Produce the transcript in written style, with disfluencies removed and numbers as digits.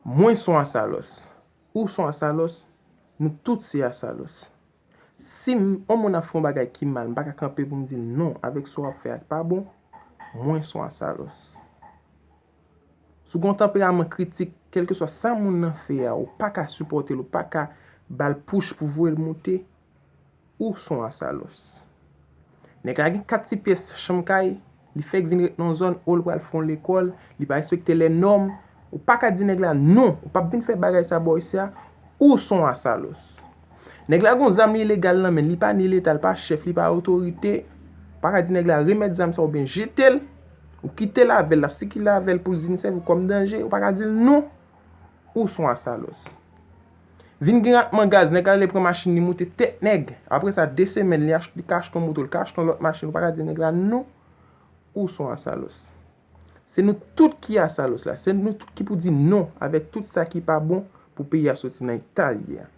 Mwen son asalos. Ou son asalos, nous tous c'est asalos. Si on moun a fon bagay ki mal, m'pa ka camper pour me dire non, avec ça on fait pas bon, mwen son asalos. Sou gon tempérament critique, quel que soit ça moun nan fait ou pas ka supporter, ou pas ka bal push pour voir monter, ou son asalos. Nèg la gen 4 pièces chambre kay, li fait vinn dans zone où l font l'école, li pas respecter les normes, ou pas ka di nèg la non, ou pas bin faire bagay sa boy ça, ou son asalos. Nèg la gon zam illégal nan men, li pa ni l'état, pas chef, li pas autorité, pas ka di nèg la remettre zam sa ou bien jeter ou quitter la vel, si ki la vel pour zin serve comme danger, ou pas ka di non, ou son asalos. Vin gratman gaz, nèg la le prend machine li monte tête nèg. Après ça 2 semaines li cache ton moto, li cache ton l'autre machine, ou pas ka di nèg la non, ou son asalos. C'est nous tout qui asalos là, c'est nous tout qui pour dire non avec tout ça qui pas bon pour payer associé dans Italie.